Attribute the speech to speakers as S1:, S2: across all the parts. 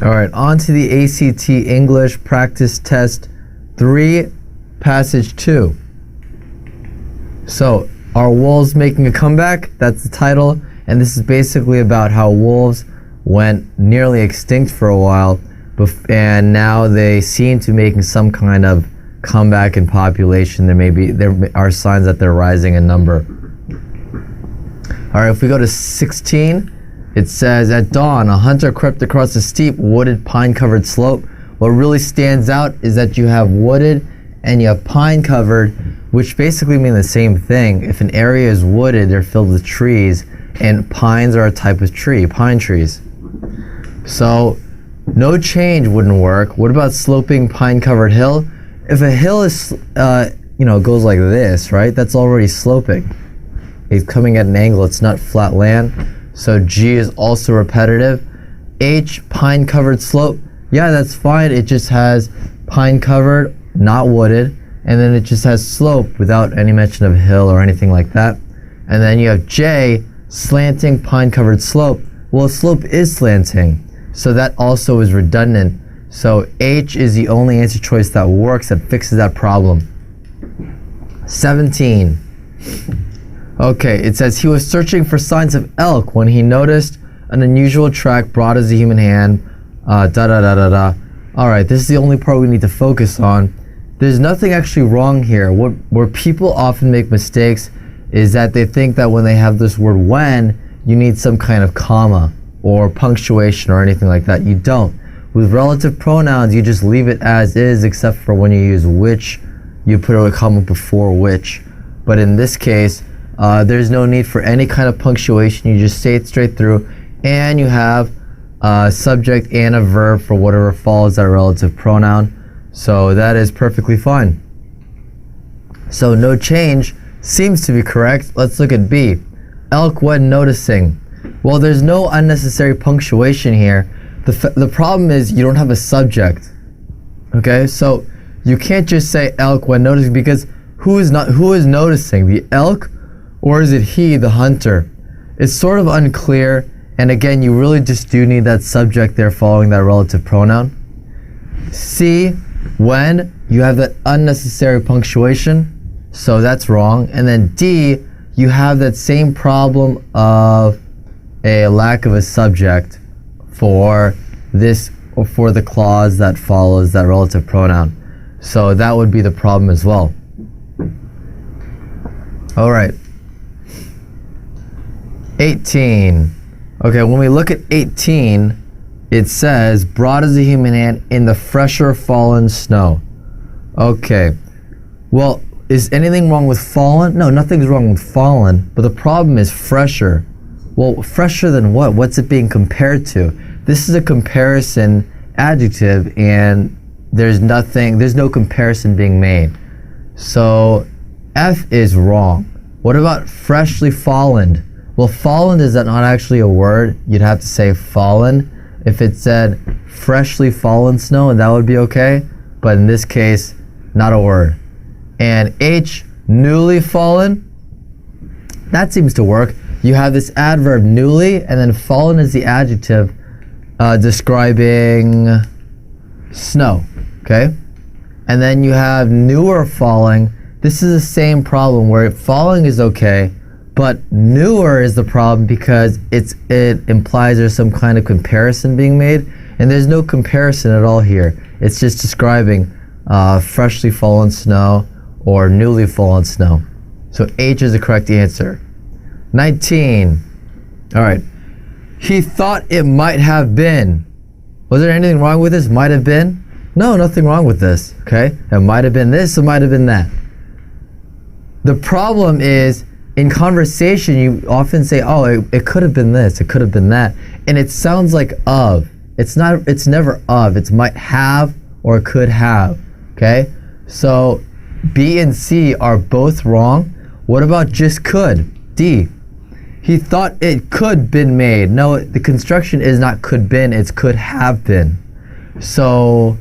S1: All right, on to the ACT English Practice Test 3, Passage 2. So, are wolves making a comeback? That's the title, and this is basically about how wolves went nearly extinct for a while, and now they seem to be making some kind of comeback in population. There are signs that they're rising in number. All right, if we go to 16, it says, at dawn, a hunter crept across a steep, wooded, pine-covered slope. What really stands out is that you have wooded and you have pine-covered, which basically mean the same thing. If an area is wooded, they're filled with trees, and pines are a type of tree, pine trees. So, no change wouldn't work. What about sloping, pine-covered hill? If a hill is, goes like this, right? That's already sloping. It's coming at an angle. It's not flat land. So G is also repetitive. H, pine-covered slope. Yeah, that's fine. It just has pine-covered, not wooded, and then it just has slope without any mention of hill or anything like that. And then you have J, slanting, pine-covered slope. Well, slope is slanting, so that also is redundant. So H is the only answer choice that works, that fixes that problem. 17. Okay, it says, he was searching for signs of elk when he noticed an unusual track broad as a human hand. Alright, this is the only part we need to focus on. There's nothing actually wrong here. Where people often make mistakes is that they think that when they have this word when, you need some kind of comma or punctuation or anything like that. You don't. With relative pronouns, you just leave it as is, except for when you use which, you put a comma before which. But in this case, there's no need for any kind of punctuation. You just say it straight through, and you have a subject and a verb for whatever follows that relative pronoun. So that is perfectly fine. So no change seems to be correct. Let's look at B. Elk when noticing. Well, there's no unnecessary punctuation here. The problem is you don't have a subject. Okay, so you can't just say elk when noticing, because who is noticing? The elk, or is it he, the hunter? It's sort of unclear, and again, you really just do need that subject there following that relative pronoun. C, when, you have that unnecessary punctuation, so that's wrong. And then D, you have that same problem of a lack of a subject for this, or for the clause that follows that relative pronoun. So that would be the problem as well. All right. 18. Okay, when we look at 18, it says, broad as a human hand in the fresher fallen snow. Okay, well, is anything wrong with fallen? No, nothing's wrong with fallen, but the problem is fresher. Well, fresher than what? What's it being compared to? This is a comparison adjective, and there's no comparison being made. So F is wrong. What about freshly fallen? Well, fallen is that not actually a word. You'd have to say fallen. If it said freshly fallen snow, and that would be okay, but in this case, not a word. And H, newly fallen, that seems to work. You have this adverb newly, and then fallen is the adjective describing snow, okay? And then you have newer falling. This is the same problem where falling is okay, but newer is the problem because it implies there's some kind of comparison being made, and there's no comparison at all here. It's just describing freshly fallen snow or newly fallen snow. So H is the correct answer. 19. All right. He thought it might have been. Was there anything wrong with this? Might have been? No, nothing wrong with this. Okay? It might have been this, it might have been that. The problem is, in conversation, you often say, oh, it could have been this, it could have been that. And it sounds like of. It's never of. It's might have or could have. Okay? So B and C are both wrong. What about just could? D. He thought it could been made. No, the construction is not could been, it's could have been. So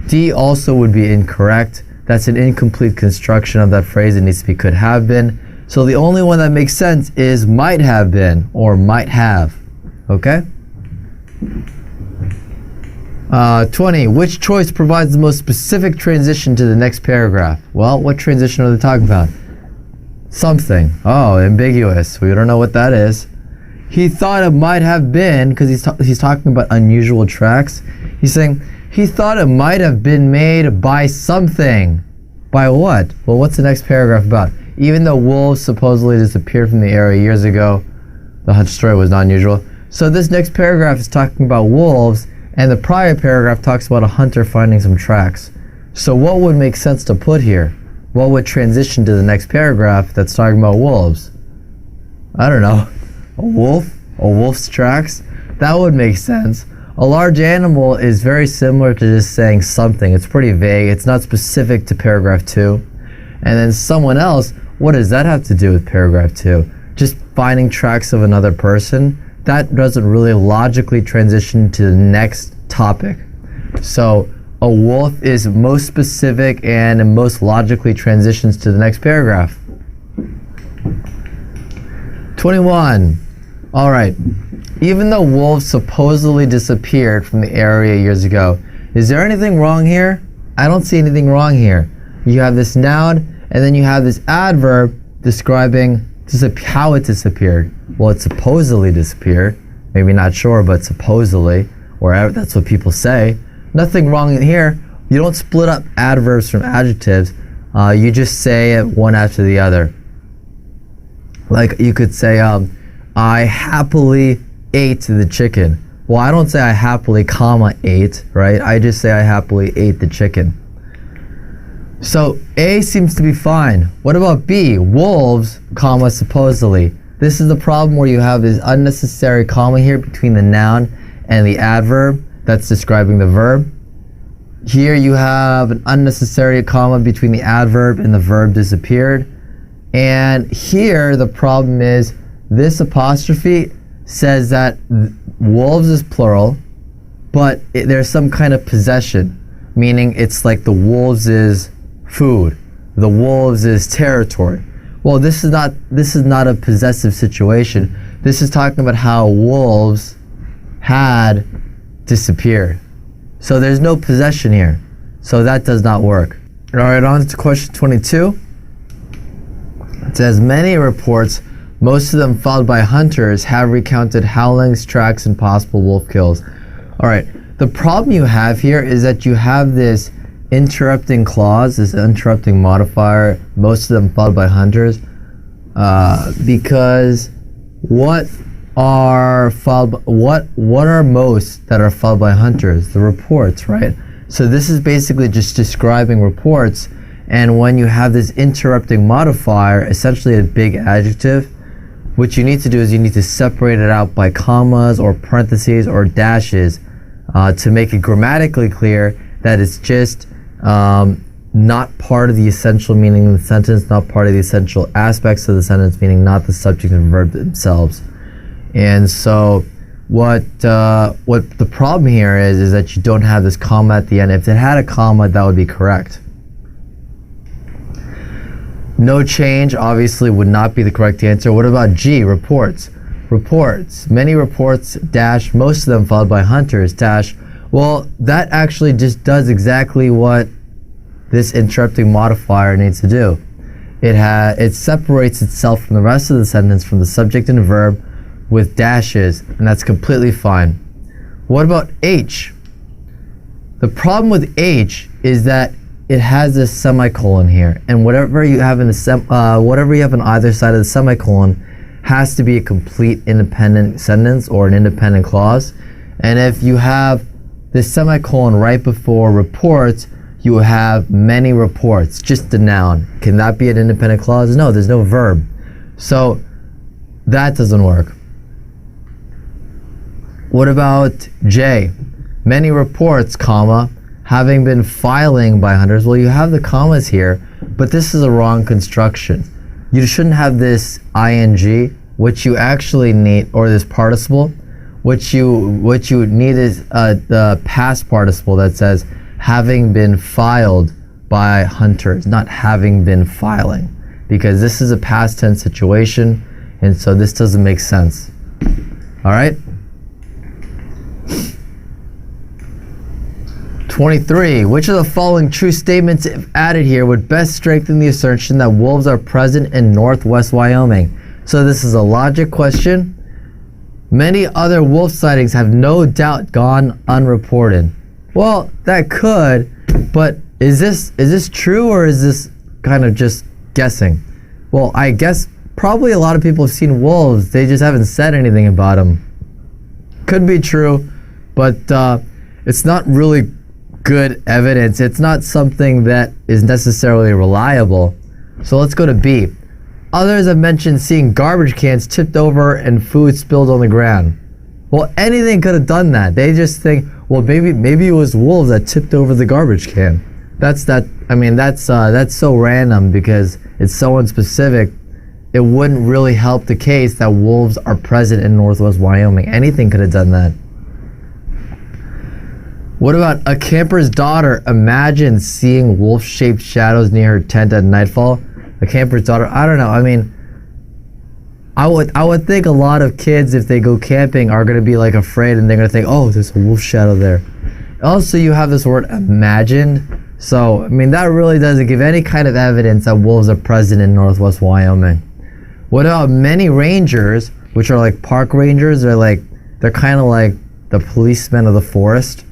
S1: D also would be incorrect. That's an incomplete construction of that phrase. It needs to be could have been. So the only one that makes sense is might have been or might have. Okay? 20. Which choice provides the most specific transition to the next paragraph? Well, what transition are they talking about? Something. Oh, ambiguous. We don't know what that is. He thought it might have been, because he's talking about unusual tracks. He's saying, he thought it might have been made by something. By what? Well, what's the next paragraph about? Even though wolves supposedly disappeared from the area years ago, the hunt story was not unusual. So this next paragraph is talking about wolves, and the prior paragraph talks about a hunter finding some tracks. So what would make sense to put here? What would transition to the next paragraph that's talking about wolves? I don't know. A wolf? A wolf's tracks? That would make sense. A large animal is very similar to just saying something. It's pretty vague. It's not specific to paragraph 2. And then someone else, what does that have to do with paragraph 2? Just finding tracks of another person? That doesn't really logically transition to the next topic. So a wolf is most specific and most logically transitions to the next paragraph. 21. All right. Even though wolves supposedly disappeared from the area years ago, is there anything wrong here? I don't see anything wrong here. You have this noun, and then you have this adverb describing how it disappeared. Well, it supposedly disappeared. Maybe not sure, but supposedly, or that's what people say. Nothing wrong in here. You don't split up adverbs from adjectives. You just say it one after the other. Like you could say, I happily ate the chicken. Well, I don't say I happily, ate, right? I just say I happily ate the chicken. So A seems to be fine. What about B? Wolves, supposedly. This is the problem where you have this unnecessary comma here between the noun and the adverb that's describing the verb. Here you have an unnecessary comma between the adverb and the verb disappeared. And here the problem is this apostrophe says that wolves is plural, but there's some kind of possession, meaning it's like the wolves is food, the wolves is territory. Well, this is not a possessive situation. This is talking about how wolves had disappeared. So there's no possession here. So that does not work. All right, on to question 22. It says, many reports, most of them followed by hunters, have recounted howlings, tracks, and possible wolf kills. All right, the problem you have here is that you have this interrupting clause, this interrupting modifier, most of them followed by hunters, because what are most that are followed by hunters? The reports, right? So this is basically just describing reports, and when you have this interrupting modifier, essentially a big adjective, what you need to do is you need to separate it out by commas or parentheses or dashes to make it grammatically clear that it's just not part of the essential meaning of the sentence, not part of the essential aspects of the sentence, meaning not the subject and verb themselves. And so what the problem here is that you don't have this comma at the end. If it had a comma, that would be correct. No change obviously would not be the correct answer. What about G, reports? Reports, many reports, dash, most of them followed by hunters, dash. Well, that actually just does exactly what this interrupting modifier needs to do. It separates itself from the rest of the sentence, from the subject and verb, with dashes, and that's completely fine. What about H? The problem with H is that it has this semicolon here, and whatever you have on either side of the semicolon has to be a complete independent sentence or an independent clause. And if you have this semicolon right before reports, you have many reports, just a noun. Can that be an independent clause? No, there's no verb. So that doesn't work. What about J? Many reports, comma, having been filing by hunters. Well, you have the commas here, but this is a wrong construction. You shouldn't have this ing. What you actually need, or this participle, what you need is the past participle that says having been filed by hunters, not having been filing, because this is a past tense situation, and so this doesn't make sense. All right. 23. Which of the following true statements, if added here, would best strengthen the assertion that wolves are present in northwest Wyoming? So this is a logic question. Many other wolf sightings have no doubt gone unreported. Well, that could, but is this true, or is this kind of just guessing? Well, I guess probably a lot of people have seen wolves. They just haven't said anything about them. Could be true, but it's not really good evidence. It's not something that is necessarily reliable. So let's go to B. Others have mentioned seeing garbage cans tipped over and food spilled on the ground. Well, anything could have done that. They just think, well, maybe it was wolves that tipped over the garbage can. That's so random because it's so unspecific. It wouldn't really help the case that wolves are present in northwest Wyoming. Anything could have done that. What about a camper's daughter imagined seeing wolf-shaped shadows near her tent at nightfall? A camper's daughter, I don't know. I mean, I would think a lot of kids, if they go camping, are going to be like afraid, and they're going to think, oh, there's a wolf shadow there. Also, you have this word imagined. So, I mean, that really doesn't give any kind of evidence that wolves are present in northwest Wyoming. What about many rangers, which are like park rangers? They're kind of like the policemen of the forest.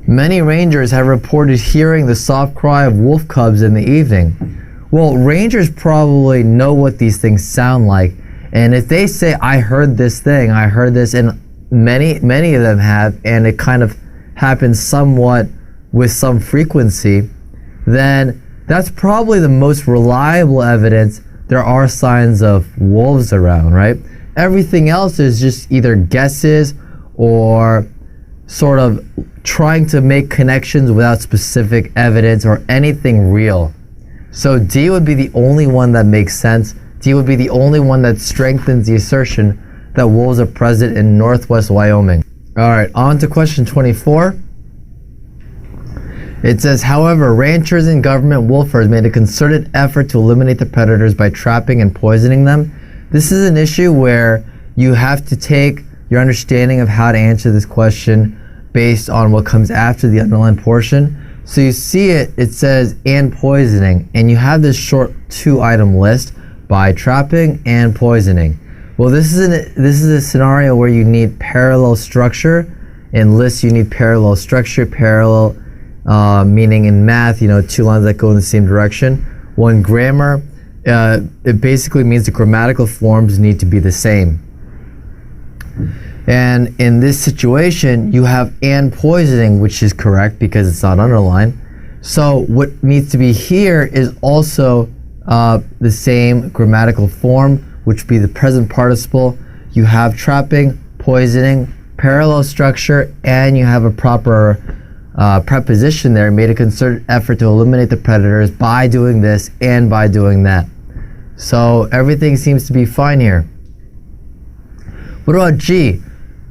S1: Many rangers have reported hearing the soft cry of wolf cubs in the evening. Well, rangers probably know what these things sound like. And if they say, I heard this thing, I heard this, and many of them have, and it kind of happens somewhat with some frequency, then that's probably the most reliable evidence there are signs of wolves around, right? Everything else is just either guesses or sort of trying to make connections without specific evidence or anything real. So D would be the only one that makes sense. D would be the only one that strengthens the assertion that wolves are present in northwest Wyoming. All right, on to question 24. It says, however, ranchers and government wolfers made a concerted effort to eliminate the predators by trapping and poisoning them. This is an issue where you have to take your understanding of how to answer this question based on what comes after the underlined portion. So you see it says, and poisoning, and you have this short 2-item list: by trapping and poisoning. Well, this is a scenario where you need parallel structure. In lists, you need parallel structure. Parallel meaning in math, 2 lines that go in the same direction. One, grammar, it basically means the grammatical forms need to be the same. And in this situation, you have and poisoning, which is correct because it's not underlined. So what needs to be here is also the same grammatical form, which would be the present participle. You have trapping, poisoning, parallel structure, and you have a proper preposition there. Made a concerted effort to eliminate the predators by doing this and by doing that. So everything seems to be fine here. What about G?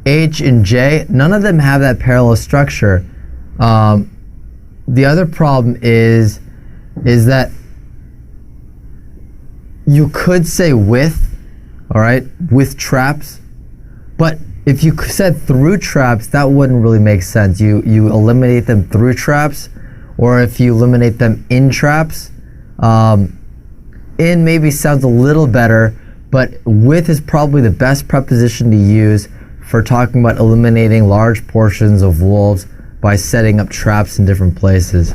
S1: H and J, none of them have that parallel structure. The other problem is that you could say with, all right, with traps, but if you said through traps, that wouldn't really make sense. You eliminate them through traps, or if you eliminate them in traps. In maybe sounds a little better, but with is probably the best preposition to use for talking about eliminating large portions of wolves by setting up traps in different places.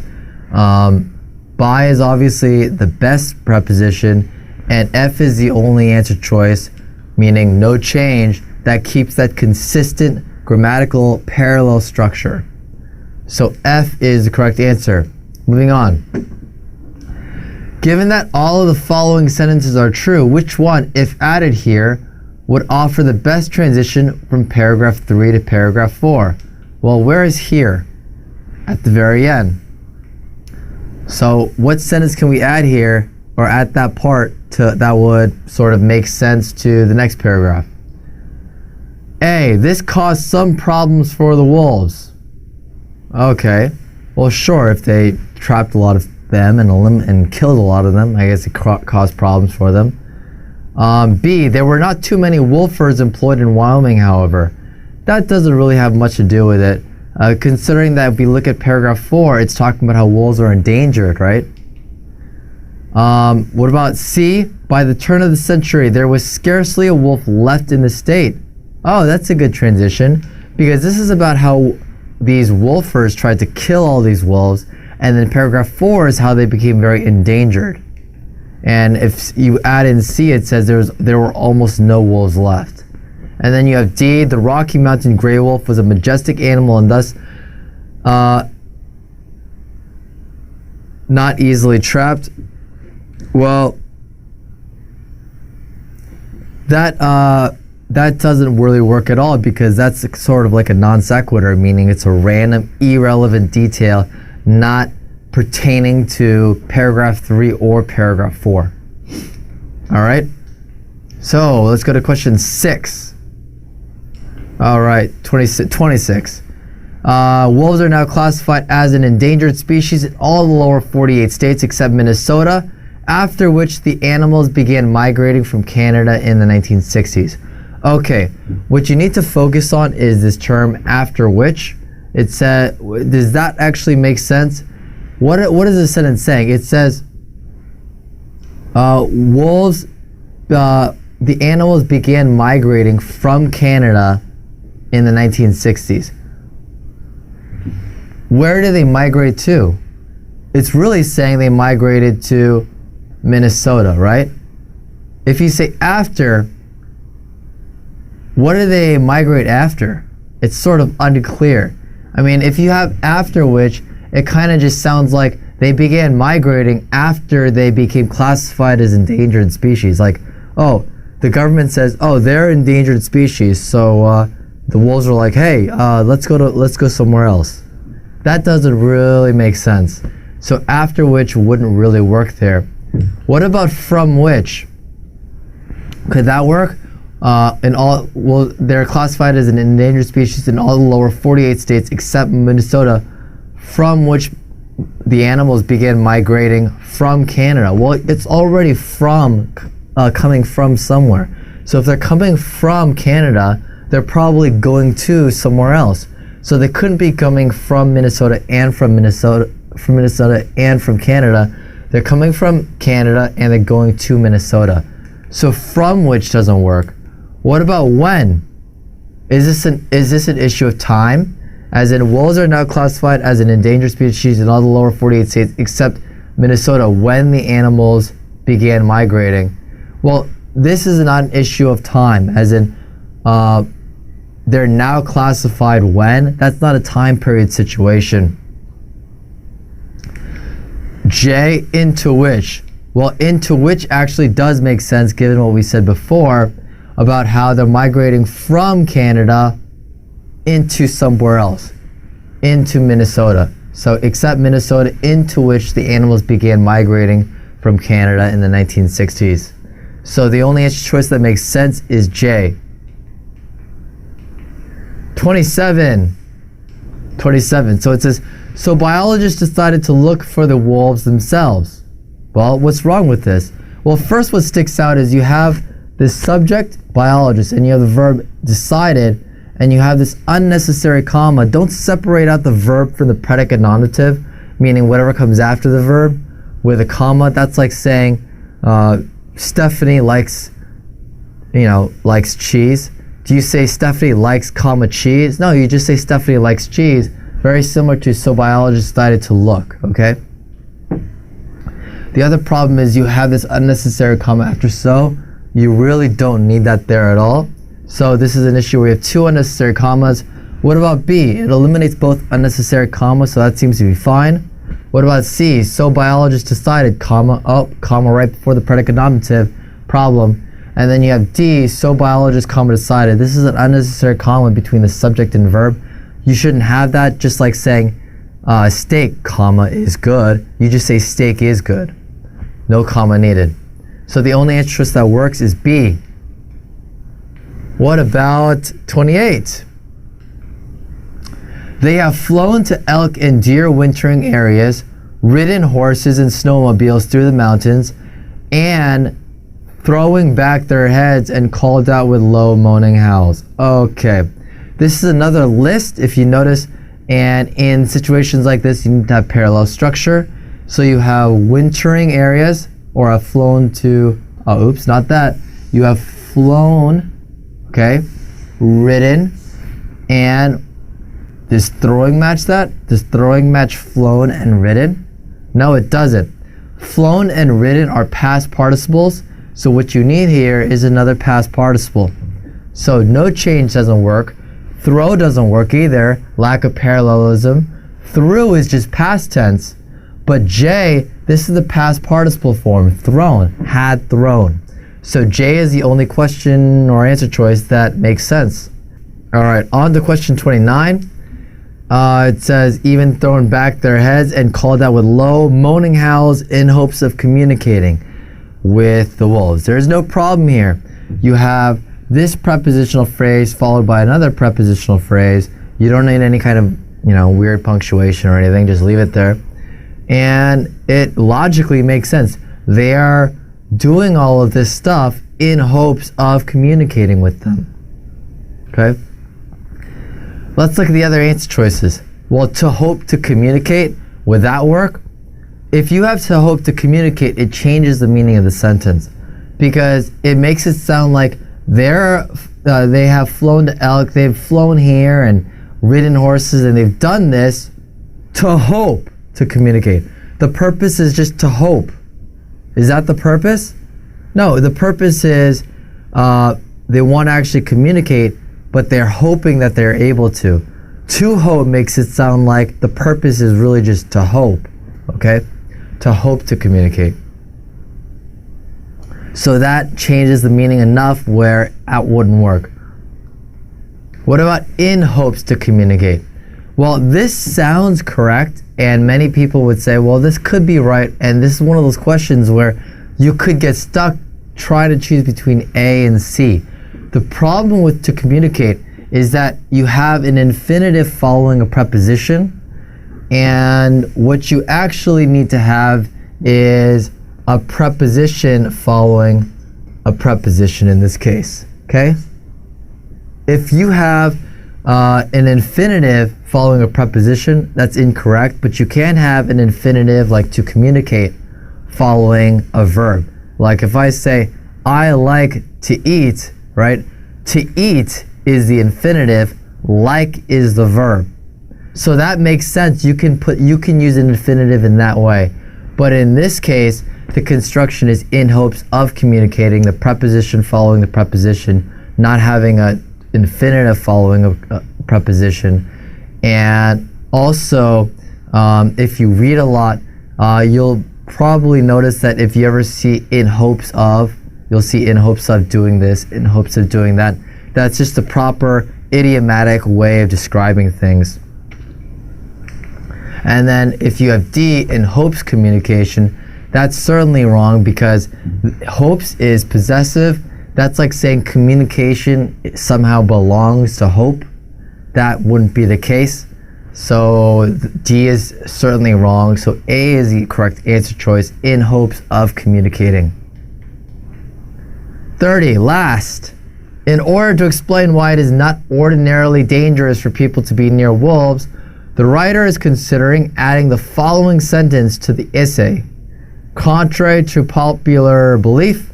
S1: By is obviously the best preposition, and F is the only answer choice, meaning no change, that keeps that consistent grammatical parallel structure. So F is the correct answer. Moving on. Given that all of the following sentences are true, which one, if added here, would offer the best transition from paragraph 3 to paragraph 4? Well, where is here? At the very end. So what sentence can we add here, or at that part, that would sort of make sense to the next paragraph? A, this caused some problems for the wolves. Okay, well sure, if they trapped a lot of them and killed a lot of them, I guess it caused problems for them. B, there were not too many wolfers employed in Wyoming, however. That doesn't really have much to do with it. Considering that if we look at paragraph 4, it's talking about how wolves are endangered, right? What about C? By the turn of the century, there was scarcely a wolf left in the state. Oh, that's a good transition, because this is about how these wolfers tried to kill all these wolves, and then paragraph 4 is how they became very endangered. And if you add in C, it says there were almost no wolves left. And then you have D, the Rocky Mountain gray wolf was a majestic animal and thus not easily trapped. Well, that doesn't really work at all, because that's sort of like a non sequitur, meaning it's a random, irrelevant detail not pertaining to paragraph 3 or paragraph 4. All right, so let's go to question 6. All right, 26. Wolves are now classified as an endangered species in all the lower 48 states except Minnesota, after which the animals began migrating from Canada in the 1960s. Okay, what you need to focus on is this term "after which." It said, does that actually make sense? What is the sentence saying? It says, wolves, the animals began migrating from Canada in the 1960s. Where did they migrate to? It's really saying they migrated to Minnesota, right? If you say after, what do they migrate after? It's sort of unclear. I mean, if you have after which, it kind of just sounds like they began migrating after they became classified as endangered species. Like, oh, the government says, oh, they're endangered species, so the wolves are like, hey, let's go somewhere else. That doesn't really make sense. So after which wouldn't really work there. What about from which? Could that work? They're classified as an endangered species in all the lower 48 states except Minnesota, from which the animals began migrating from Canada. Well, it's already coming from somewhere. So if they're coming from Canada, they're probably going to somewhere else. So they couldn't be coming from Minnesota and from Canada. They're coming from Canada and they're going to Minnesota. So from which doesn't work. What about when? Is this an issue of time? As in, wolves are now classified as an endangered species in all the lower 48 states except Minnesota when the animals began migrating. Well, this is not an issue of time, as in they're now classified when. That's not a time period situation. J, into which. Well, into which actually does make sense given what we said before about how they're migrating from Canada into somewhere else, into Minnesota. So except Minnesota, into which the animals began migrating from Canada in the 1960s. So the only choice that makes sense is J. 27. So it says, so biologists decided to look for the wolves themselves. Well, what's wrong with this? Well, first what sticks out is you have this subject, biologist, and you have the verb decided, and you have this unnecessary comma. Don't separate out the verb from the predicate nominative, meaning whatever comes after the verb with a comma. That's like saying Stephanie likes cheese. Do you say Stephanie likes comma cheese? No, you just say Stephanie likes cheese. Very similar to so biologists decided to look, okay? The other problem is you have this unnecessary comma after so. You really don't need that there at all. So this is an issue where we have two unnecessary commas. What about B? It eliminates both unnecessary commas, so that seems to be fine. What about C? So biologists decided, comma right before the predicate nominative, problem. And then you have D, so biologists, comma decided. This is an unnecessary comma between the subject and verb. You shouldn't have that, just like saying steak, comma, is good. You just say steak is good. No comma needed. So the only interest that works is B. What about 28? They have flown to elk and deer wintering areas, ridden horses and snowmobiles through the mountains, and throwing back their heads and called out with low moaning howls. Okay, this is another list. If you notice, And in situations like this, you need to have parallel structure. So you have wintering areas, or have flown to, oops, not that. You have flown, okay, ridden, and does throwing match that? Does throwing match flown and ridden? No, it doesn't. Flown and ridden are past participles, so what you need here is another past participle. So no change doesn't work. Throw doesn't work either, lack of parallelism. Threw is just past tense. But J, this is the past participle form, thrown, had thrown. So J is the only question or answer choice that makes sense. All right, on to question 29. It says, even thrown back their heads and called out with low moaning howls in hopes of communicating with the wolves. There's no problem here. You have this prepositional phrase followed by another prepositional phrase. You don't need any kind of, weird punctuation or anything, just leave it there. And it logically makes sense. They are doing all of this stuff in hopes of communicating with them. Okay? Let's look at the other answer choices. Well, to hope to communicate, would that work? If you have to hope to communicate, it changes the meaning of the sentence, because it makes it sound like they have flown to elk, they've flown here and ridden horses, and they've done this to hope to communicate. The purpose is just to hope. Is that the purpose? No, the purpose is they want to actually communicate, but they're hoping that they're able to. To hope makes it sound like the purpose is really just to hope, okay? To hope to communicate. So that changes the meaning enough where that wouldn't work. What about in hopes to communicate? Well, this sounds correct, and many people would say, well, this could be right, and this is one of those questions where you could get stuck trying to choose between A and C. The problem with to communicate is that you have an infinitive following a preposition, and what you actually need to have is a preposition following a preposition in this case, okay? If you have an infinitive following a preposition, that's incorrect, but you can have an infinitive like to communicate following a verb. Like if I say, I like to eat, right? To eat is the infinitive, like is the verb. So that makes sense. You can use an infinitive in that way. But in this case, the construction is in hopes of communicating, the preposition following the preposition, not having an infinitive following a preposition. And also, if you read a lot, you'll probably notice that if you ever see in hopes of, you'll see in hopes of doing this, in hopes of doing that. That's just the proper idiomatic way of describing things. And then if you have D, in hopes communication, that's certainly wrong, because hopes is possessive. That's like saying communication somehow belongs to hope. That wouldn't be the case. So D is certainly wrong. So A is the correct answer choice, in hopes of communicating. 30, last. In order to explain why it is not ordinarily dangerous for people to be near wolves, the writer is considering adding the following sentence to the essay. Contrary to popular belief,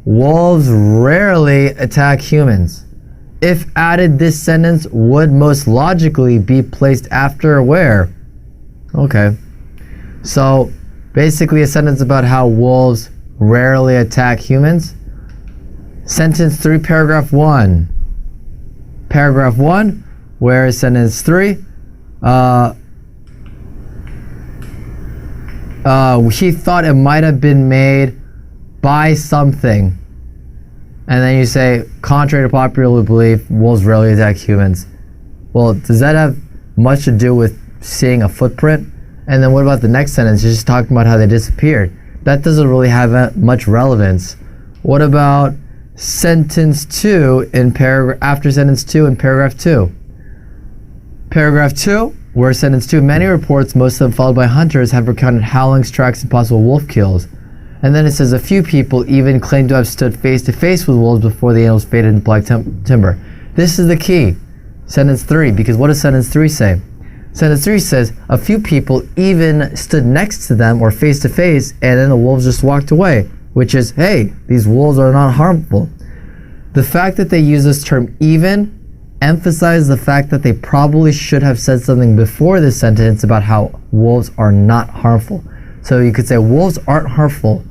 S1: wolves rarely attack humans. If added, this sentence would most logically be placed after where? Okay. So basically a sentence about how wolves rarely attack humans. Sentence 3, paragraph 1. Paragraph 1, where is sentence 3? He thought it might have been made by something. And then you say, contrary to popular belief, wolves rarely attack humans. Well, does that have much to do with seeing a footprint? And then what about the next sentence? You're just talking about how they disappeared. That doesn't really have much relevance. What about sentence 2 in paragraph, after sentence 2 in paragraph 2? Paragraph 2, where sentence 2, many reports, most of them followed by hunters, have recounted howlings, tracks, and possible wolf kills. And then it says a few people even claim to have stood face to face with wolves before the animals faded into black timber. This is the key, sentence 3, because what does sentence 3 say? Sentence 3 says, a few people even stood next to them or face to face, and then the wolves just walked away, which is, hey, these wolves are not harmful. The fact that they use this term even emphasizes the fact that they probably should have said something before this sentence about how wolves are not harmful. So you could say, wolves aren't harmful.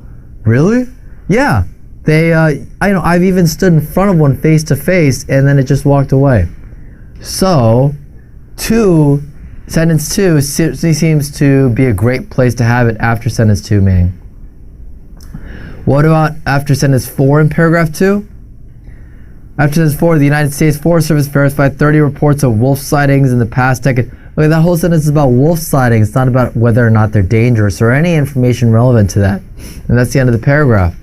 S1: Really? Yeah. I've even stood in front of one face to face, and then it just walked away. So, sentence 2 seems to be a great place to have it after sentence 2, Ming. What about after sentence 4 in paragraph 2? After sentence 4, the United States Forest Service verified 30 reports of wolf sightings in the past decade. Okay, that whole sentence is about wolf sightings. It's not about whether or not they're dangerous or any information relevant to that. And that's the end of the paragraph.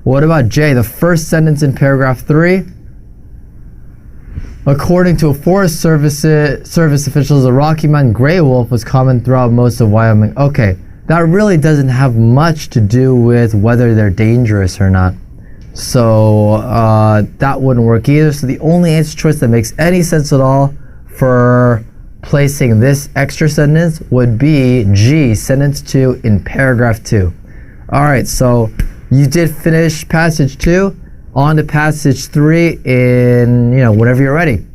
S1: What about J, the first sentence in paragraph 3? According to Forest Service officials, the Rocky Mountain gray wolf was common throughout most of Wyoming. Okay, that really doesn't have much to do with whether they're dangerous or not. So that wouldn't work either. So the only answer choice that makes any sense at all for placing this extra sentence would be G, sentence 2 in paragraph 2. All right, so you did finish passage 2. On to passage 3 in, whenever you're ready.